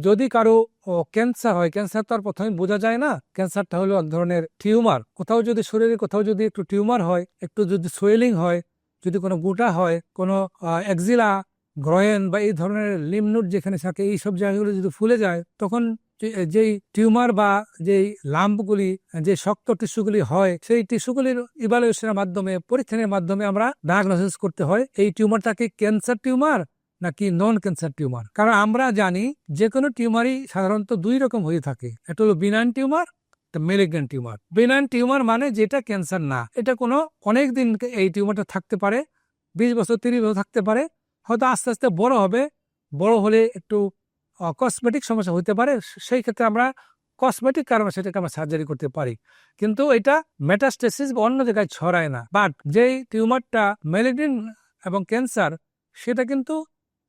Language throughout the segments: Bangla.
যদি কারো ক্যান্সার হয়, ক্যান্সার তো আর প্রথমে বোঝা যায় না। ক্যান্সারটা হলো এক ধরনের টিউমার। কোথাও যদি শরীরে কোথাও যদি একটু টিউমার হয়, একটু যদি সোয়েলিং হয়, যদি কোনো গুটা হয়, কোনো একজিলা, গ্রয়েন বা এই ধরনের লিম্ফ যেখানে থাকে, এই সব জায়গাগুলো যদি ফুলে যায়, তখন যেই টিউমার বা যেই লাম্পগুলি, যে শক্ত টিস্যুগুলি হয়, সেই টিস্যুগুলির ইভালুয়েশনের মাধ্যমে, পরীক্ষণের মাধ্যমে আমরা ডায়াগনোসিস করতে হয় এই টিউমারটাকে ক্যান্সার টিউমার নাকি নন ক্যান্সার টিউমার। কারণ আমরা জানি যে কোনো টিউমারই সাধারণত দুই রকম হয়ে থাকে, একটা হলো benign tumour, malignant tumour. Benign tumour মানে যেটা ক্যান্সার না, এটা কোনো অনেক দিন এই টিউমারটা থাকতে পারে, 20 বছর 30 বছর থাকতে পারে, হয়তো আস্তে আস্তে বড় হবে, বড় হলে একটু কসমেটিক সমস্যা হতে পারে, সেই ক্ষেত্রে আমরা কসমেটিক কারণে সেটাকে আমরা সার্জারি করতে পারি, কিন্তু এটা মেটাস্টেসিস বা অন্য জায়গায় ছড়ায় না। বাট যেই টিউমারটা ম্যালিগন্যান্ট এবং ক্যান্সার, সেটা কিন্তু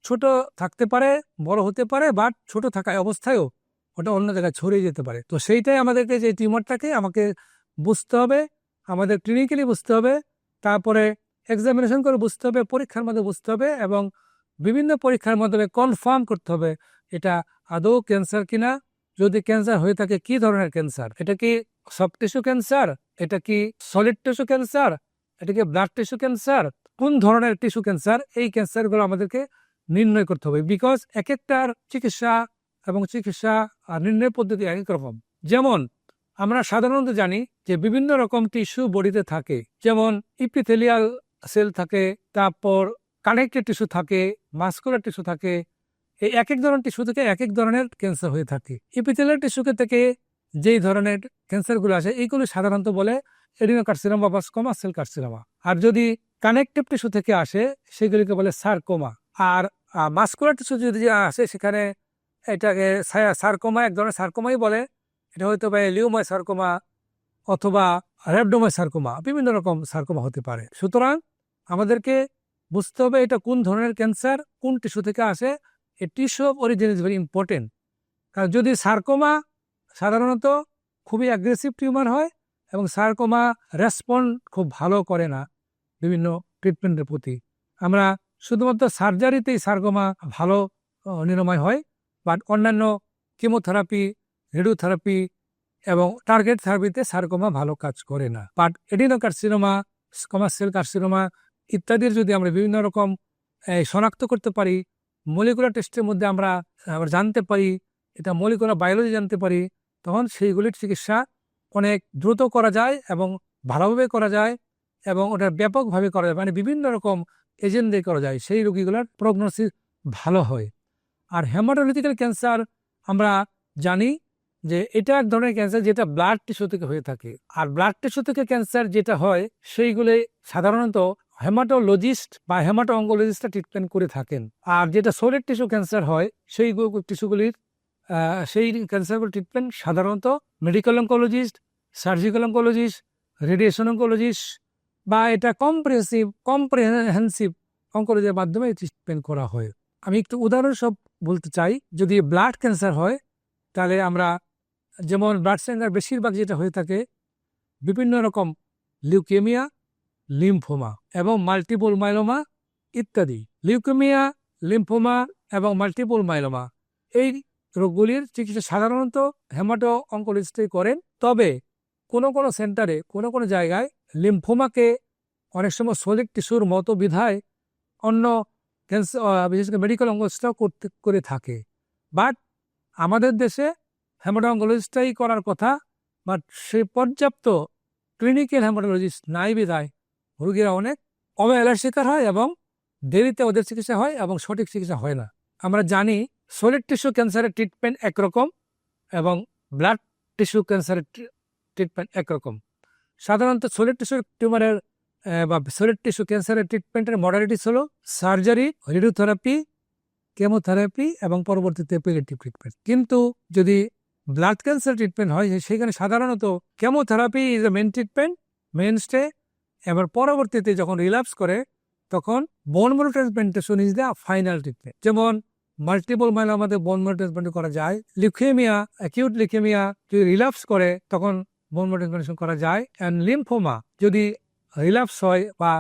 ছোট থাকতে পারে, বড় হতে পারে, বাট ছোট থাকা অবস্থায়ও ওটা অন্য জায়গায় ছড়িয়ে যেতে পারে। তো সেইটাই আমাদেরকে, যে টিউমারটাকে আমাকে বুঝতে হবে, আমাদের ক্লিনিক্যালি বুঝতে হবে, তারপরে এক্সামিনেশন করে বুঝতে হবে, পরীক্ষার মধ্যে বুঝতে হবে, এবং বিভিন্ন পরীক্ষার মাধ্যমে কনফার্ম করতে হবে এটা আদৌ ক্যান্সার কিনা। যদি ক্যান্সার হয়ে থাকে, কি ধরনের ক্যান্সার, এটা কি সফট টিস্যু ক্যান্সার, এটা কি সলিড টিস্যু ক্যান্সার, এটা কি ব্লাড টিস্যু ক্যান্সার, কোন ধরনের টিস্যু ক্যান্সার, এই ক্যান্সারগুলো আমাদেরকে নির্ণয় করতে হবে। বিকজ এক একটার চিকিৎসা এবং চিকিৎসা নির্ণয় পদ্ধতি এক এক রকম। যেমন আমরা সাধারণত জানি যে বিভিন্ন রকম টিস্যু বডিতে থাকে, যেমন ইপিথেলিয়াল সেল থাকে, তারপর কানেক্টিভ টিস্যু থাকে, মাস্কুলার টিস্যু থাকে। এই এক এক ধরনের টিস্যু থেকে এক এক ধরনের ক্যান্সার হয়ে থাকে। ইপিথেলিয়াল টিস্যুকে থেকে যেই ধরনের ক্যান্সারগুলো আসে, এইগুলো সাধারণত বলে এডিনোকার্সিনোমা বা স্কোমাস সেল কার্সিনোমা। আর যদি কানেক্টিভ টিস্যু থেকে আসে, সেগুলিকে বলে সার্কোমা। আর মাস্কুলার টিস্যু যদি আসে, সেখানে এটাকে সার্কোমা, এক ধরনের সার্কোমাই বলে। এটা হয়তো বা লিউময় সার্কোমা অথবা র্যাবডোময় সার্কোমা, বিভিন্ন রকম সার্কোমা হতে পারে। সুতরাং আমাদেরকে বুঝতে হবে এটা কোন ধরনের ক্যান্সার, কোন টিস্যু থেকে আসে। এই tissue of origin is very important. কারণ যদি সার্কোমা সাধারণত খুবই অ্যাগ্রেসিভ টিউমার হয়, এবং সার্কোমা রেসপন্ড খুব ভালো করে না বিভিন্ন ট্রিটমেন্টের প্রতি। আমরা শুধুমাত্র সার্জারিতেই সার্কোমা ভালো নিরাময় হয়, বাট অন্যান্য কেমোথেরাপি, রেডিওথেরাপি এবং টার্গেট থেরাপিতে সার্কোমা ভালো কাজ করে না। বাট এডিনোকার্সিনোমা, স্কোমাস সেল কার্সিনোমা ইত্যাদির যদি আমরা বিভিন্ন রকম শনাক্ত করতে পারি, মলিকুলার টেস্টের মধ্যে আমরা জানতে পারি, এটা মলিকুলার বায়োলজি জানতে পারি, তখন সেইগুলির চিকিৎসা অনেক দ্রুত করা যায় এবং ভালোভাবে করা যায়, এবং ওটা ব্যাপকভাবে করা যায়, মানে বিভিন্ন রকম এজেন্ট দিয়ে করা যায়, সেই রোগীগুলোর প্রগনোসিস ভালো হয়। আর হেমাটোলজিক্যাল ক্যান্সার আমরা জানি যে এটা এক ধরনের ক্যান্সার যেটা ব্লাড টিস্যু থেকে হয়ে থাকে। আর ব্লাড টিস্যু থেকে ক্যান্সার যেটা হয়, সেইগুলি সাধারণত হেমাটোলজিস্ট বা হেমাটো অঙ্কোলজিস্টরা ট্রিটমেন্ট করে থাকেন। আর যেটা সলিড টিস্যু ক্যান্সার হয়, সেই টিস্যুগুলির সেই ক্যান্সারগুলো ট্রিটমেন্ট সাধারণত medical oncologist, surgical oncologist, radiation oncologist বা এটা কম্প্রিহেনসিভ অঙ্কোলজির মাধ্যমে ট্রিটমেন্ট করা হয়। আমি একটু উদাহরণস্বরূপ বলতে চাই, যদি ব্লাড ক্যান্সার হয়, তাহলে আমরা যেমন ব্লাড ক্যান্সার বেশিরভাগ যেটা হয়ে থাকে বিভিন্ন রকম লিউকেমিয়া, লিম্ফোমা এবং মাল্টিপল মাইলোমা ইত্যাদি। লিউকেমিয়া, লিম্ফোমা এবং মাল্টিপল মাইলোমা এই রোগগুলির চিকিৎসা সাধারণত হেমাটো অঙ্কোলজিস্টই করেন। তবে কোনো কোনো সেন্টারে, কোনো কোনো জায়গায় লিম্ফোমাকে অনেক সময় সলিড টিস্যুর মতো বিধায় অন্য ক্যান্সার, বিশেষ করে মেডিকেল অঙ্কোলজিস্টরাও করে থাকে। বাট আমাদের দেশে হেমাটো অঙ্কোলজিস্টটাই করার কথা, বাট সে পর্যাপ্ত ক্লিনিক্যাল হেমাটোলজিস্ট নাই বিধায় রোগীরা অনেক অবহেলার শিকার হয় এবং দেরিতে ওদের চিকিৎসা হয় এবং সঠিক চিকিৎসা হয় না। আমরা জানি সলিড টিস্যু ক্যান্সারের ট্রিটমেন্ট একরকম এবং ব্লাড টিস্যু ক্যান্সারের ট্রিটমেন্ট একরকম। সাধারণত সলিড টিস্যু টিউমারের বা সলিড টিস্যু ক্যান্সারের ট্রিটমেন্টের মডালিটিস হলো সার্জারি, রেডিওথেরাপি, কেমোথেরাপি এবং পরবর্তীতে প্যালিয়েটিভ ট্রিটমেন্ট। কিন্তু যদি ব্লাড ক্যান্সার ট্রিটমেন্ট হয়, সেখানে সাধারণত chemotherapy is a main treatment, mainstay. এবার পরবর্তীতে যখন রিল্যাপস করে, তখন bone marrow transplantation is the final treatment. যেমন মাল্টিপল মাইলোমাতে বোন ম্যারো ট্রান্সপ্লান্ট করা যায়, লিউকেমিয়া, অ্যাকিউট লিউকেমিয়া যদি রিল্যাপস করে, তখন বোন ম্যারো ট্রান্সপ্লান্টেশন করা যায়। অ্যান্ড লিম্ফোমা যদি রিল্যাপস হয় বা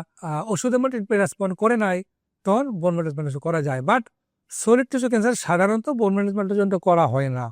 ওষুধের মধ্যে রেসপন্ড করে নাই, তখন বোন ম্যারো ট্রান্সপ্লান্টেশন করা যায়। বাট সলিড টিস্যু ক্যান্সার সাধারণত বোন ম্যানেজমেন্টের জন্য করা হয় না।